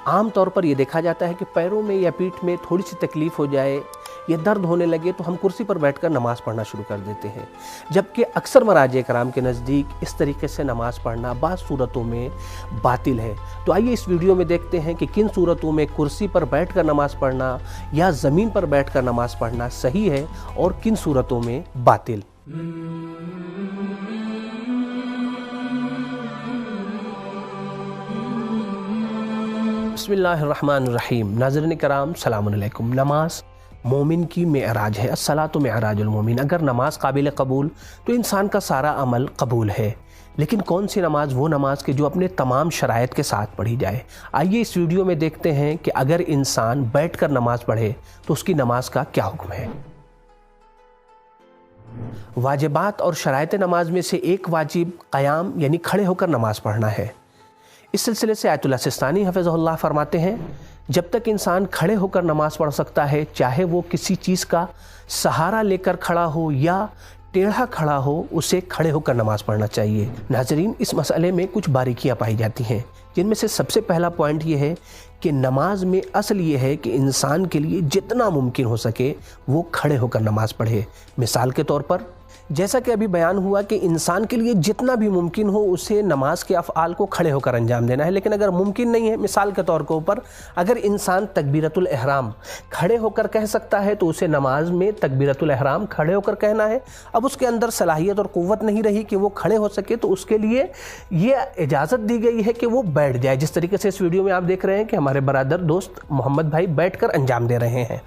عام طور پر یہ دیکھا جاتا ہے کہ پیروں میں یا پیٹھ میں تھوڑی سی تکلیف ہو جائے یا درد ہونے لگے تو ہم کرسی پر بیٹھ کر نماز پڑھنا شروع کر دیتے ہیں، جبکہ اکثر مراجع کرام کے نزدیک اس طریقے سے نماز پڑھنا بعض صورتوں میں باطل ہے۔ تو آئیے اس ویڈیو میں دیکھتے ہیں کہ کن صورتوں میں کرسی پر بیٹھ کر نماز پڑھنا یا زمین پر بیٹھ کر نماز پڑھنا صحیح ہے اور کن صورتوں میں باطل۔ بسم اللہ الرحمن الرحیم۔ ناظرین کرام سلام علیکم۔ نماز مومن کی معراج ہے، الصلاۃ معراج المومن۔ اگر نماز قابل قبول تو انسان کا سارا عمل قبول ہے، لیکن کون سی نماز؟ وہ نماز کہ جو اپنے تمام شرائط کے ساتھ پڑھی جائے۔ آئیے اس ویڈیو میں دیکھتے ہیں کہ اگر انسان بیٹھ کر نماز پڑھے تو اس کی نماز کا کیا حکم ہے۔ واجبات اور شرائط نماز میں سے ایک واجب قیام یعنی کھڑے ہو کر نماز پڑھنا ہے۔ اس سلسلے سے آیت اللہ سستانی حفظہ اللہ فرماتے ہیں، جب تک انسان کھڑے ہو کر نماز پڑھ سکتا ہے، چاہے وہ کسی چیز کا سہارا لے کر کھڑا ہو یا ٹیڑھا کھڑا ہو، اسے کھڑے ہو کر نماز پڑھنا چاہیے۔ ناظرین، اس مسئلے میں کچھ باریکیاں پائی جاتی ہیں، جن میں سے سب سے پہلا پوائنٹ یہ ہے کہ نماز میں اصل یہ ہے کہ انسان کے لیے جتنا ممکن ہو سکے وہ کھڑے ہو کر نماز پڑھے۔ مثال کے طور پر جیسا کہ ابھی بیان ہوا کہ انسان کے لیے جتنا بھی ممکن ہو اسے نماز کے افعال کو کھڑے ہو کر انجام دینا ہے، لیکن اگر ممکن نہیں ہے، مثال کے طور کے اوپر اگر انسان تکبیرۃ الاحرام کھڑے ہو کر کہہ سکتا ہے تو اسے نماز میں تکبیرۃ الاحرام کھڑے ہو کر کہنا ہے۔ اب اس کے اندر صلاحیت اور قوت نہیں رہی کہ وہ کھڑے ہو سکے تو اس کے لیے یہ اجازت دی گئی ہے کہ وہ بیٹھ جائے، جس طریقے سے اس ویڈیو میں آپ دیکھ رہے ہیں کہ ہمارے برادر دوست محمد بھائی بیٹھ کر انجام دے رہے ہیں۔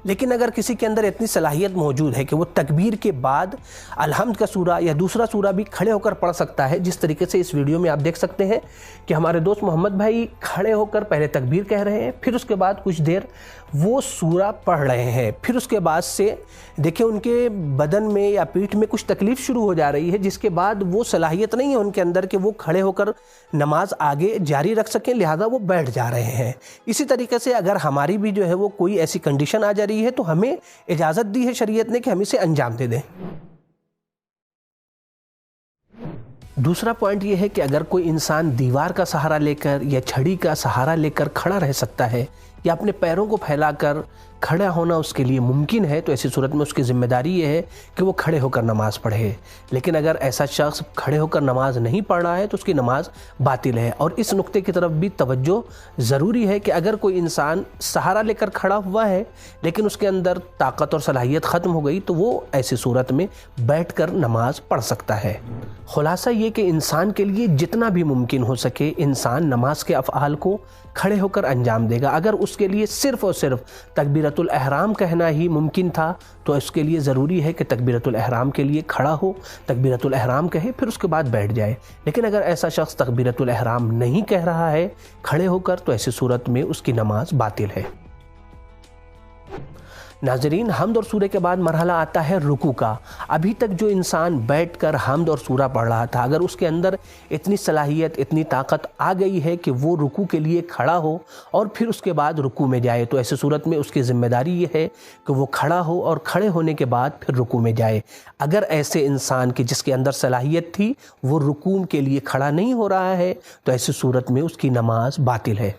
لیکن اگر کسی کے اندر اتنی صلاحیت موجود ہے کہ وہ تکبیر کے بعد الحمد کا سورہ یا دوسرا سورہ بھی کھڑے ہو کر پڑھ سکتا ہے، جس طریقے سے اس ویڈیو میں آپ دیکھ سکتے ہیں کہ ہمارے دوست محمد بھائی کھڑے ہو کر پہلے تکبیر کہہ رہے ہیں، پھر اس کے بعد کچھ دیر وہ سورہ پڑھ رہے ہیں، پھر اس کے بعد سے دیکھیں ان کے بدن میں یا پیٹھ میں کچھ تکلیف شروع ہو جا رہی ہے، جس کے بعد وہ صلاحیت نہیں ہے ان کے اندر کہ وہ کھڑے ہو کر نماز آگے جاری رکھ سکیں، لہذا وہ بیٹھ جا رہے ہیں۔ اسی طریقے سے اگر ہماری بھی جو ہے وہ کوئی ایسی کنڈیشن آ جا رہی ہے تو ہمیں اجازت دی ہے شریعت نے کہ ہم اسے انجام دے دیں۔ دوسرا پوائنٹ یہ ہے کہ اگر کوئی انسان دیوار کا سہارا لے کر یا چھڑی کا سہارا لے کر کھڑا رہ سکتا ہے یا اپنے پیروں کو پھیلا کر کھڑا ہونا اس کے لیے ممکن ہے، تو ایسی صورت میں اس کی ذمہ داری یہ ہے کہ وہ کھڑے ہو کر نماز پڑھے۔ لیکن اگر ایسا شخص کھڑے ہو کر نماز نہیں پڑھ رہا ہے تو اس کی نماز باطل ہے۔ اور اس نقطے کی طرف بھی توجہ ضروری ہے کہ اگر کوئی انسان سہارا لے کر کھڑا ہوا ہے لیکن اس کے اندر طاقت اور صلاحیت ختم ہو گئی تو وہ ایسی صورت میں بیٹھ کر نماز پڑھ سکتا ہے۔ خلاصہ یہ کہ انسان کے لیے جتنا بھی ممکن ہو سکے انسان نماز کے افعال کو کھڑے ہو کر انجام دے گا۔ اگر اس کے لیے صرف اور صرف تکبیرۃ الاحرام کہنا ہی ممکن تھا تو اس کے لیے ضروری ہے کہ تکبیرۃ الاحرام کے لیے کھڑا ہو، تکبیرۃ الاحرام کہے، پھر اس کے بعد بیٹھ جائے۔ لیکن اگر ایسا شخص تکبیرۃ الاحرام نہیں کہہ رہا ہے کھڑے ہو کر تو ایسی صورت میں اس کی نماز باطل ہے۔ ناظرین، حمد اور سورہ کے بعد مرحلہ آتا ہے رکوع کا۔ ابھی تک جو انسان بیٹھ کر حمد اور سورہ پڑھ رہا تھا، اگر اس کے اندر اتنی صلاحیت اتنی طاقت آ گئی ہے کہ وہ رکوع کے لیے کھڑا ہو اور پھر اس کے بعد رکوع میں جائے تو ایسی صورت میں اس کی ذمہ داری یہ ہے کہ وہ کھڑا ہو اور کھڑے ہونے کے بعد پھر رکوع میں جائے۔ اگر ایسے انسان کی جس کے اندر صلاحیت تھی وہ رکوع کے لیے کھڑا نہیں ہو رہا ہے تو ایسی صورت میں اس کی نماز باطل ہے۔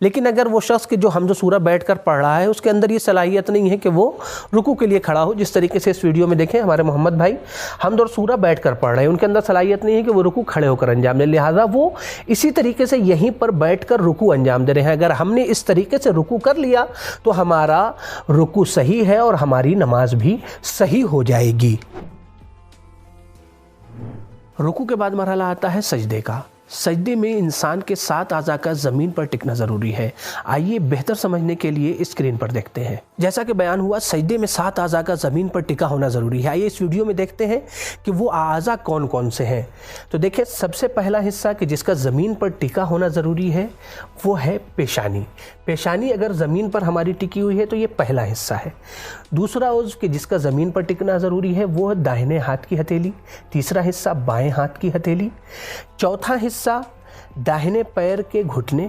لیکن اگر وہ شخص کہ جو حمد و سورہ بیٹھ کر پڑھ رہا ہے اس کے اندر یہ صلاحیت نہیں ہے کہ وہ رکوع کے لیے کھڑا ہو، جس طریقے سے اس ویڈیو میں دیکھیں ہمارے محمد بھائی حمد اور سورہ بیٹھ کر پڑھ رہے ہیں، ان کے اندر صلاحیت نہیں ہے کہ وہ رکوع کھڑے ہو کر انجام دیں، لہٰذا وہ اسی طریقے سے یہیں پر بیٹھ کر رکوع انجام دے رہے ہیں۔ اگر ہم نے اس طریقے سے رکوع کر لیا تو ہمارا رکوع صحیح ہے اور ہماری نماز بھی صحیح ہو جائے گی۔ رکوع کے بعد مرحلہ آتا ہے سجدے کا۔ سجدے میں انسان کے 7 اعضاء کا زمین پر ٹکنا ضروری ہے۔ آئیے بہتر سمجھنے کے لیے اسکرین پر دیکھتے ہیں۔ جیسا کہ بیان ہوا سجدے میں 7 اعضاء کا زمین پر ٹکا ہونا ضروری ہے۔ آئیے اس ویڈیو میں دیکھتے ہیں کہ وہ اعضاء کون کون سے ہیں۔ تو دیکھیں سب سے پہلا حصہ کہ جس کا زمین پر ٹکا ہونا ضروری ہے وہ ہے پیشانی۔ پیشانی اگر زمین پر ہماری ٹکی ہوئی ہے تو یہ پہلا حصہ ہے۔ دوسرا عضو کہ جس کا زمین پر ٹکنا ضروری ہے وہ داہنے ہاتھ کی ہتھیلی۔ تیسرا حصہ بائیں ہاتھ کی ہتھیلی۔ چوتھا حصہ داہنے پیر کے گھٹنے۔